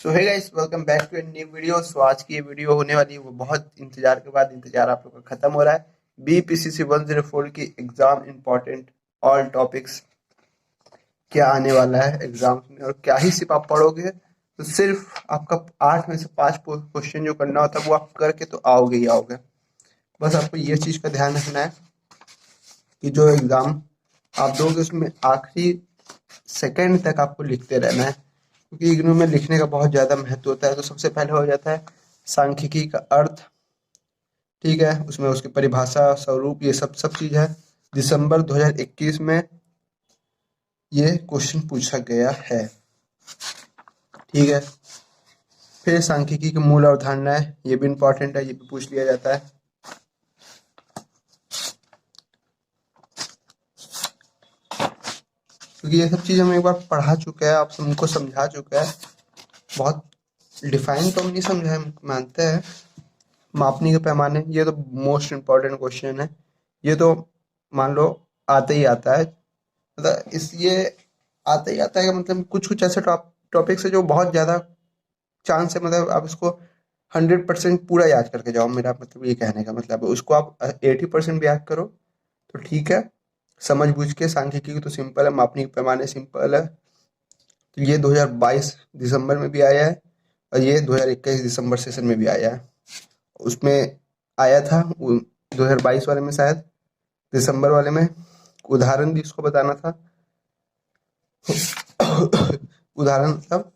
So hey guys, welcome back to a new video. So आज की ये video होने वाली है वो बहुत इंतजार के बाद इंतजार आप लोग का खत्म हो रहा है। बीपीसीसी 104 की एग्जाम इम्पोर्टेंट ऑल टॉपिक्स क्या आने वाला है एग्जाम में और क्या ही सिर्फ आप पढ़ोगे तो सिर्फ आपका 8 में से 5 क्वेश्चन जो करना होता है वो आप करके तो आओगे ही आओगे। बस आपको ये चीज़ का ध्यान रखना है कि जो एग्जाम आप दोगे उसमें आखिरी सेकंड तक आपको लिखते रहना है, क्योंकि इग्नू में लिखने का बहुत ज़्यादा महत्व होता है। तो सबसे पहले हो जाता है सांख्यिकी का अर्थ, ठीक है, उसमें उसकी परिभाषा, स्वरूप, ये सब सब चीज़ है। दिसंबर 2021 में ये क्वेश्चन पूछा गया है, ठीक है। फिर सांख्यिकी की मूल अवधारणा है, ये भी इम्पोर्टेंट है, ये भी पूछ लिया जाता है। क्योंकि ये सब चीज़ हम एक बार पढ़ा चुके हैं, आप सबको समझा चुका है। बहुत डिफाइन तो हम नहीं समझा है, मानते हैं। मापनी के पैमाने, ये तो मोस्ट इम्पोर्टेंट क्वेश्चन है। ये तो मान लो आता ही आता है, मतलब इस ये आता ही आता है का मतलब कुछ कुछ ऐसे टॉपिक्स है जो बहुत ज़्यादा चांस है, मतलब आप इसको 100% पूरा याद करके जाओ। मेरा मतलब ये कहने का मतलब है उसको आप 80% भी याद करो तो ठीक है। समझ बूझ के सांख्यिकी की तो सिंपल है, मापनी के पैमाने सिंपल है। तो ये 2022 दिसंबर में भी आया है और ये 2021 दिसंबर सेशन में भी आया है। उसमें आया था 2022 वाले में, शायद दिसंबर वाले में उदाहरण भी इसको बताना था। उदाहरण मतलब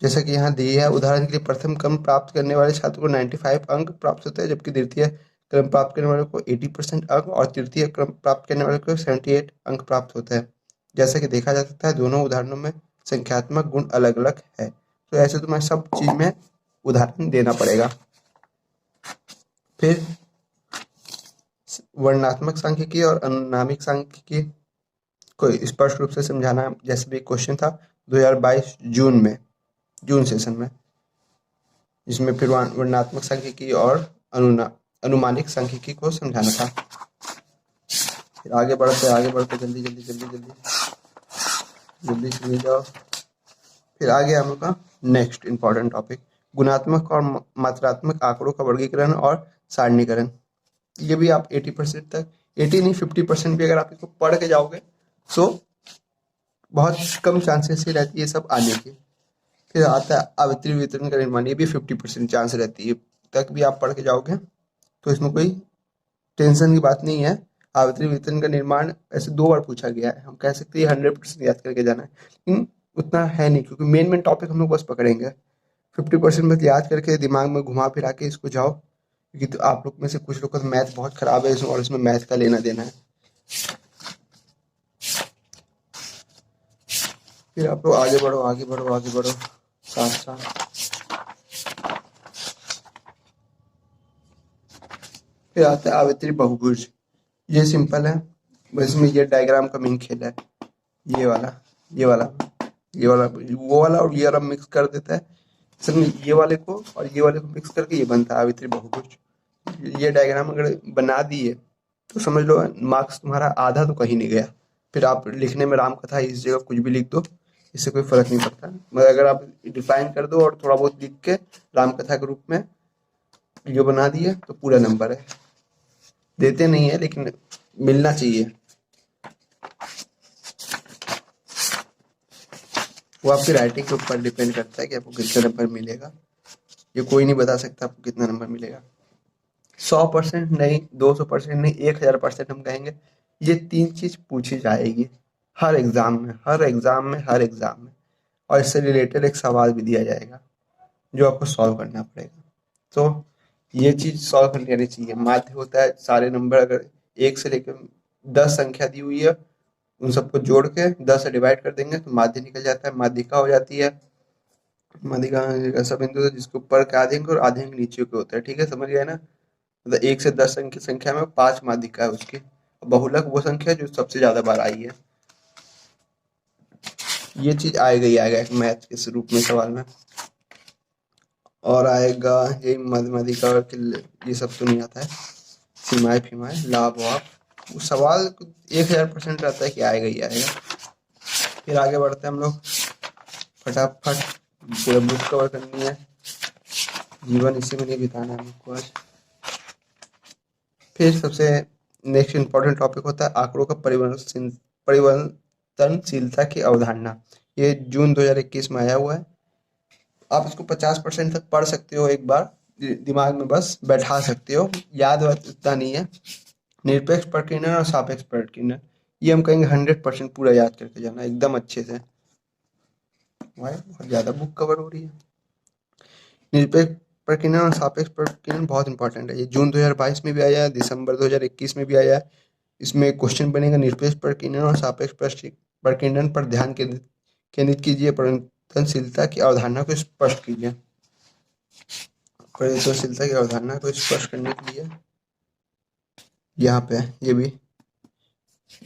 जैसा कि यहाँ दिए है, उदाहरण के लिए प्रथम क्रम प्राप्त करने वाले छात्र को 95 अंक प्राप्त होते हैं, जबकि द्वितीय क्रम प्राप्त करने वाले को 80% अंक और तृतीय क्रम प्राप्त करने वाले को 78 अंक प्राप्त होते हैं। जैसा कि देखा जा सकता है दोनों उदाहरणों में संख्यात्मक गुण अलग अलग है, तो ऐसे तुम्हें सब चीज में उदाहरण देना पड़ेगा। फिर वर्णनात्मक सांख्यिकी और अनुनामिक सांख्यिकी को स्पष्ट रूप से समझाना, जैसे भी क्वेश्चन था 2022 जून सेशन में, जिसमें फिर वर्णनात्मक सांख्यिकी और अनुमानिक सांख्यिकी को समझाना था। फिर आगे बढ़ते जल्दी जल्दी जल्दी जल्दी जल्दी चले जाओ। फिर आगे हम लोग का नेक्स्ट इंपॉर्टेंट टॉपिक गुणात्मक और मात्रात्मक आंकड़ों का वर्गीकरण और सारणीकरण। ये भी आप 80% तक, 80 नहीं 50% भी अगर आप इसको पढ़ के जाओगे तो बहुत कम चांसेस ही रहती है सब आने की। फिर आता है आवित्रीय वितरण का निर्माण, ये भी 50% चांस रहती है, तक भी आप पढ़ के जाओगे तो इसमें कोई टेंशन की बात नहीं है। आवित्रीय वितरण का निर्माण ऐसे 2 बार पूछा गया है, हम कह सकते हैं 100% याद करके जाना है, लेकिन उतना है नहीं, क्योंकि मेन टॉपिक हम लोग बस पकड़ेंगे। 50% बस याद करके दिमाग में घुमा फिरा के इसको जाओ, क्योंकि तो आप लोग में से कुछ लोग का तो मैथ बहुत खराब है और इसमें मैथ का लेना देना है। फिर आप लोग आगे बढ़ो साथ साथ। फिर आता है आवित्रीय बहुभुज, ये सिंपल है, बस इसमें ये डायग्राम का मेन खेल है। ये वाला ये वाला ये वाला वो वाला और ये वाला मिक्स कर देता है, इसमें ये वाले को और ये वाले को मिक्स करके ये बनता है आवित्रीय बहुभुज। ये डायग्राम अगर बना दिए तो समझ लो मार्क्स तुम्हारा आधा तो कहीं नहीं गया। फिर आप लिखने में राम कथा इस जगह कुछ भी लिख दो, इससे कोई फर्क नहीं पड़ता, मगर अगर आप डिफाइन कर दो और थोड़ा बहुत लिख के राम कथा के रूप में जो बना दिए तो पूरा नंबर है। देते नहीं है लेकिन मिलना चाहिए, वो आपकी राइटिंग के ऊपर डिपेंड करता है कि आपको कितना नंबर मिलेगा। ये कोई नहीं बता सकता आपको कितना नंबर मिलेगा। 100% नहीं, 200% नहीं, 1000% हम कहेंगे। ये 3 चीज पूछी जाएगी हर एग्जाम में, और इससे रिलेटेड एक सवाल भी दिया जाएगा जो आपको सॉल्व करना पड़ेगा। तो ये चीज सॉल्व कर लेनी चाहिए। माध्य होता है सारे नंबर, अगर 1 से लेकर 10 संख्या दी हुई है उन सबको जोड़ के 10 से डिवाइड कर देंगे तो माध्य निकल जाता है, माध्यिका हो जाती है। माध्यिका एक ऐसा बिंदु है जिसके ऊपर के आधे अंक और आधे अंक नीचे के होते हैं, ठीक है, समझ गए ना। मतलब 1 से 10 अंक की संख्या में 5 माध्यिका है उसकी। बहुलक वो संख्या जो सबसे ज्यादा बार आई है। ये चीज आएगा एक मैथ के रूप में सवाल में, और आएगा ये माध्यिका ये सब तो नहीं आता है, सीमाएं फीमाएं लाभ वाभ, वो सवाल 1000% रहता है कि आएगा ही आएगा। फिर आगे बढ़ते हैं हम लोग फटाफट, पूरा बुक कवर करनी है, जीवन इसी में नहीं बिताना है हमको आज। फिर सबसे नेक्स्ट इंपॉर्टेंट टॉपिक होता है आंकड़ों का परिवर्तनशीलता की अवधारणा। ये जून 2021 में आया हुआ है। आप इसको 50% तक पढ़ सकते हो, एक बार दिमाग में बस बैठा सकते हो, याद उतना नहीं है। निरपेक्ष प्रकीर्णन और सापेक्ष प्रकीर्णन, ये हम कहेंगे 100% पूरा याद करके जाना एकदम अच्छे से। भाई बहुत ज्यादा बुक कवर हो रही है। निरपेक्ष प्रकीर्णन और सापेक्ष प्रकीर्णन बहुत इंपॉर्टेंट है। ये जून 2022 में भी आया है, दिसंबर 2021 में भी आया है। इसमें क्वेश्चन बनेगा निरपेक्ष प्रकीर्णन और सापेक्ष प्रकीर्णन पर ध्यान केंद्रित कीजिए, परिवर्तनशीलता की अवधारणा को स्पष्ट कीजिए। परिवर्तनशीलता की अवधारणा को स्पष्ट करने के लिए यहाँ पे ये भी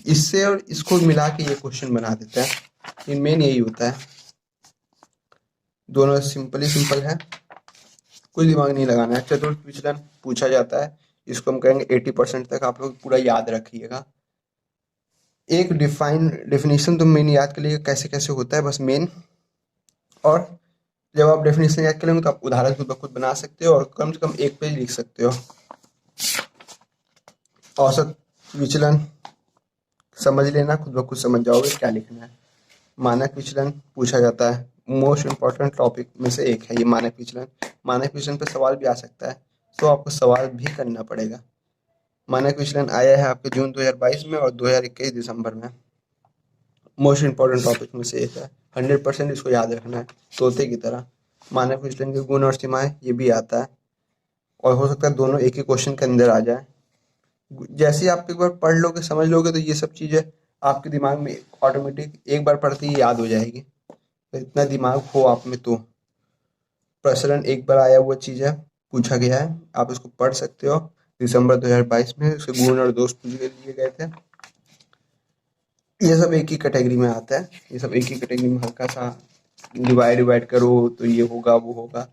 इससे और इसको मिला के ये क्वेश्चन बना देता है। मेन यही होता है, दोनों सिंपल ही सिंपल है, कोई दिमाग नहीं लगाना है। चतुर्थ विचलन पूछा जाता है, इसको हम कहेंगे 80% तक आप लोग पूरा याद रखिएगा। एक डेफिनेशन तो मेन याद कर लीजिएगा कैसे कैसे होता है, बस मेन। और जब आप डेफिनेशन याद करेंगे तो आप उदाहरण खुद ब खुद बना सकते हो और कम से कम एक पेज लिख सकते हो। औसत विचलन समझ लेना, खुद ब खुद समझ जाओगे क्या लिखना है। मानक विचलन पूछा जाता है, मोस्ट इम्पॉर्टेंट टॉपिक में से एक है ये मानक विचलन। मानक विचलन पे सवाल भी आ सकता है, तो आपको सवाल भी करना पड़ेगा। मानक विचलन आया है आपके जून 2022 में और 2021 दिसंबर में। मोस्ट इम्पॉर्टेंट टॉपिक में से एक है, 100% इसको याद रखना है तोते की तरह। मानक विचलन के गुण और सीमाएं ये भी आता है, और हो सकता है दोनों एक ही क्वेश्चन के अंदर आ जाए। जैसे आप एक बार पढ़ लोगे समझ लोगे तो ये सब चीजें आपके दिमाग में ऑटोमेटिक एक बार पढ़ते ही याद हो जाएगी। तो इतना दिमाग हो आप में तो। प्रसरण एक बार आया हुआ चीज है, पूछा गया है, आप इसको पढ़ सकते हो। दिसंबर 2022 में इसके गुण और दोष पूछे लिए गए थे। ये सब एक ही कैटेगरी में आता है, ये सब एक ही कैटेगरी में, हल्का सा डिवाइड करो तो ये होगा वो होगा।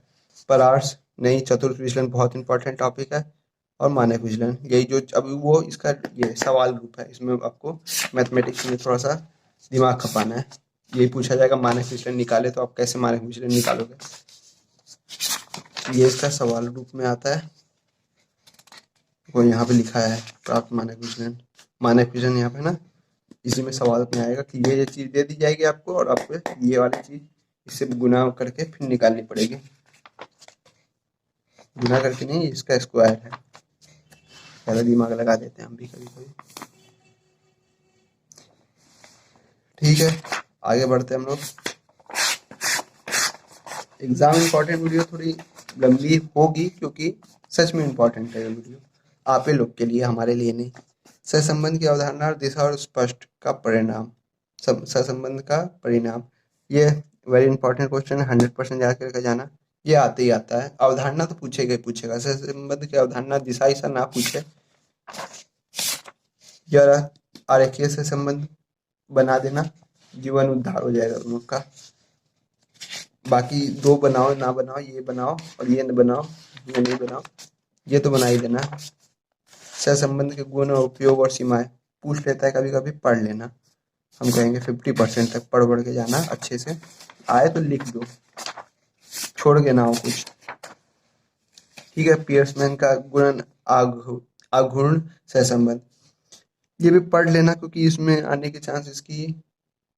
परार्थ नहीं, चतुर्थ विचलन बहुत इंपॉर्टेंट टॉपिक है। और मानक विचलन, यही जो अभी वो इसका ये सवाल रूप है, इसमें आपको मैथमेटिक्स में थोड़ा सा दिमाग खपाना है। यही पूछा जाएगा मानक विचलन निकाले तो आप कैसे मानक विचलन निकालोगे, ये इसका सवाल रूप में आता है। वो यहाँ पे लिखा है प्राप्त मानक विचलन। मानक विचलन यहाँ पे ना इसी में सवाल में आएगा कि ये चीज दे दी जाएगी आपको और आपको ये वाली चीज इससे गुना करके फिर निकालनी पड़ेगी। गुना करके नहीं, इसका स्क्वायर है। ज्यादा दिमाग लगा देते हैं हम भी कभी कभी। ठीक है, आगे बढ़ते हैं हम लोग। एग्जाम इंपॉर्टेंट वीडियो थोड़ी लंबी होगी क्योंकि सच में इंपॉर्टेंट है ये वीडियो, आप ही लोग के लिए, हमारे लिए नहीं। सहसंबंध की अवधारणा और दिशा और स्पष्ट का परिणाम। सहसंबंध का परिणाम, ये वेरी इंपॉर्टेंट क्वेश्चन है, 100% याद करके जाना। ये आते ही आता है, अवधारणा तो पूछेगा ही पूछेगा। सहसंबंध की अवधारणा, दिशा ऐसा ना पूछे। जरा आरेखीय सहसंबंध बना देना, जीवन उद्धार हो जाएगा तुम लोग का। बाकी दो बनाओ ना बनाओ, ये बनाओ और ये न बनाओ, ये नहीं बनाओ, ये तो बना ही देना। सहसंबंध के गुण और उपयोग और सीमाएं पूछ लेता है कभी कभी, पढ़ लेना। हम कहेंगे 50% तक पढ़ के जाना अच्छे से, आए तो लिख दो, छोड़ के ना हो कुछ। ठीक है, पियर्समैन का गुणन आघूर्ण सहसंबंध, ये भी पढ़ लेना क्योंकि इसमें आने के चांस इसकी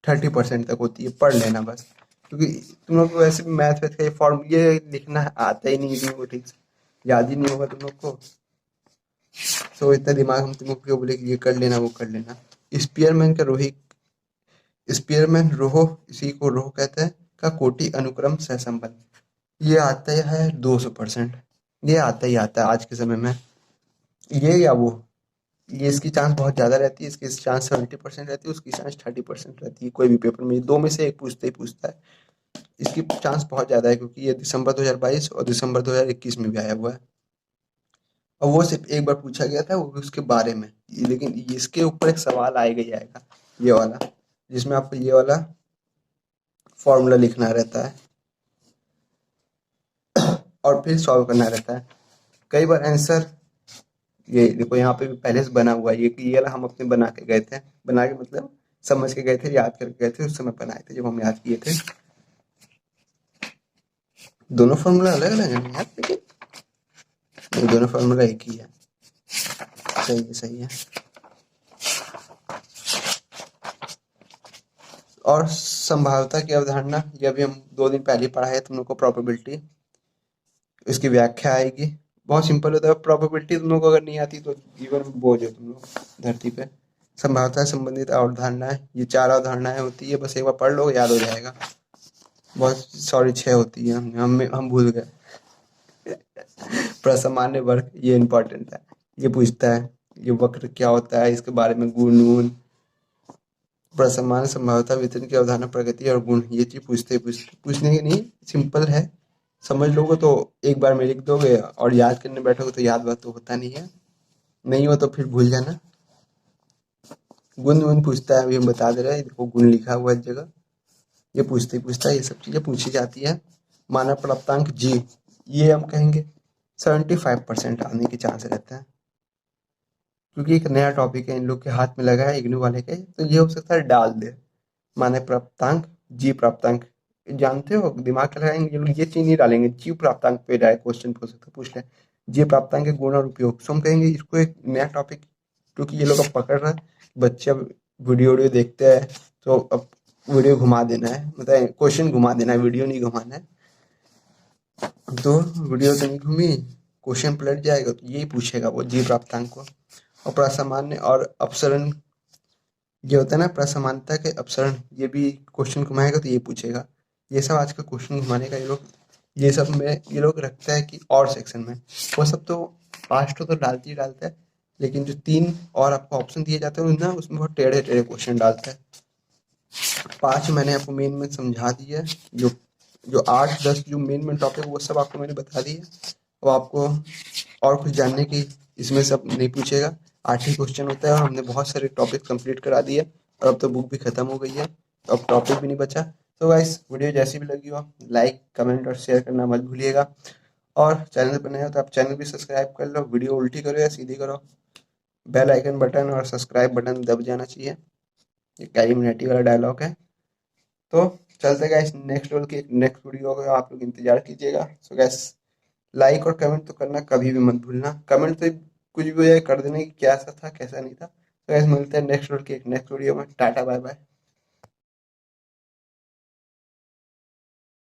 30% तक होती है, पढ़ लेना बस। क्योंकि तुम लोग को वैसे भी मैथ का ये फॉर्मूले लिखना आता ही नहीं तुम लोग को, ठीक से याद ही नहीं होगा तुम लोग को, तो इतना दिमाग हम तुम लोग को बोले कि ये कर लेना वो कर लेना। स्पीयरमैन का स्पीयरमैन रोह, इसी को रोह कहते हैं, का कोटि अनुक्रम सहसंबंध, ये आता है 200%, ये आता ही आता है आज के समय में। ये या वो, ये इसकी चांस बहुत ज्यादा रहती है, इसकी चांस 70% रहती है, उसकी चांस 30% रहती है। कोई भी पेपर में दो में से एक पूछते ही पूछता है, इसकी चांस बहुत ज्यादा है क्योंकि ये दिसंबर 2022 और दिसंबर 2021 में भी आया हुआ है। और वो सिर्फ एक बार पूछा गया था, वो भी उसके बारे में। लेकिन इसके ऊपर एक सवाल आएगा ही आएगा, ये वाला, जिसमें आपको ये वाला फॉर्मूला लिखना रहता है और फिर सॉल्व करना रहता है। कई बार आंसर, ये देखो यहाँ पे भी पहले से बना हुआ है, ये वाला हम अपने बना के गए थे, बना के मतलब समझ के गए थे, याद करके गए थे, उस समय बनाए थे जब हम याद किए थे। दोनों फॉर्मूला अलग अलग है यार, लेकिन नहीं, दोनों फॉर्मूला एक ही है। सही है, सही है। और संभाव्यता की अवधारणा, ये अभी हम 2 दिन पहले पढ़ा है तुम लोग को। प्रोबेबिलिटी, इसकी व्याख्या आएगी। बहुत सिंपल होता है। प्रोबेबिलिटी तुम लोग को अगर नहीं आती तो जीवन में बोझ हो तुम लोग धरती पे। संभाव्यता से संबंधित अवधारणाएं, ये 4 अवधारणाएं होती है, बस एक बार पढ़ लो याद हो जाएगा। बहुत, सॉरी 6 होती है, हम भूल गए। प्रसामान्य वर्ग, ये इम्पोर्टेंट है। ये पूछता है ये वक्र क्या होता है, इसके बारे में गुण वूण। प्रसमान संभाव्यता वितरण की अवधारणा, प्रगति और गुण, ये चीज पूछने की नहीं, सिंपल है। समझ लोगे तो एक बार में लिख दोगे, और याद करने बैठोगे तो याद बात तो होता नहीं है। नहीं हो तो फिर भूल जाना। गुण वुण पूछता है, अभी हम बता दे रहे हैं, देखो गुण लिखा हुआ है जगह। ये पूछता है, ये सब चीजें पूछी जाती है। मानव प्राप्तांक जी, ये हम कहेंगे 75% आने के चांस रहते हैं, क्योंकि एक नया टॉपिक है इन लोग के हाथ में लगा है इग्नू वाले के, तो ये हो सकता है डाल दे। मानव प्राप्तांक, जी प्राप्तांक, जानते हो दिमाग लगाएंगे ये लोग, ये चीज नहीं डालेंगे। जी प्राप्तांक पे डायरेक्ट क्वेश्चन पूछ सकते, पूछ ले जी प्राप्तांक के गुण और उपयोग, तो हम कहेंगे इसको एक नया टॉपिक, क्योंकि ये लोग अब पकड़ रहे हैं। बच्चे अब वीडियो वीडियो देखते हैं, तो अब वीडियो घुमा देना है, मतलब क्वेश्चन घुमा देना है, वीडियो नहीं घुमाना है। तो वीडियो तो नहीं घूमी, क्वेश्चन पलट जाएगा, तो यही पूछेगा वो जी प्राप्तांक को। और प्रसामान्य और अपसरण, ये होता है ना प्रसमानता के अपसरण, ये भी क्वेश्चन घुमाएगा तो ये पूछेगा। ये सब आज का क्वेश्चन घुमाने का ये सब में ये लोग रखता है कि और सेक्शन में, वो सब तो पास्ट तो डालते ही डालता है, लेकिन जो 3 और आपको ऑप्शन दिए जाते हैं ना, उसमें बहुत टेढ़े टेढ़े क्वेश्चन डालता है। 5 मैंने आपको मेन में समझा दिया, जो जो 8-10 जो मेन टॉपिक वो सब आपको मैंने बता दिए। अब आपको और कुछ जानने की इसमें सब नहीं पूछेगा। 8 ही क्वेश्चन होता है, और हमने बहुत सारे टॉपिक कंप्लीट करा दिए, और अब तो बुक भी खत्म हो गई है, तो अब टॉपिक भी नहीं बचा। तो गाइस, वीडियो जैसी भी लगी हो, लाइक कमेंट और शेयर करना मत भूलिएगा। और चैनल पर नए हो तो आप चैनल भी सब्सक्राइब कर लो। वीडियो उल्टी करो या सीधी करो, बेल आइकन बटन और सब्सक्राइब बटन दब जाना चाहिए। ये कैलिमिनेटी वाला डायलॉग है। तो चलते गाइस नेक्स्ट नेक्स्ट वीडियो का आप लोग इंतजार कीजिएगा। सो गाइस, लाइक और कमेंट तो करना कभी भी मत भूलना। कमेंट तो कुछ भी हो जाए कर देना कि कैसा था कैसा नहीं था। तो गाइस, मिलते हैं नेक्स्ट वीडियो में। Tata bye bye.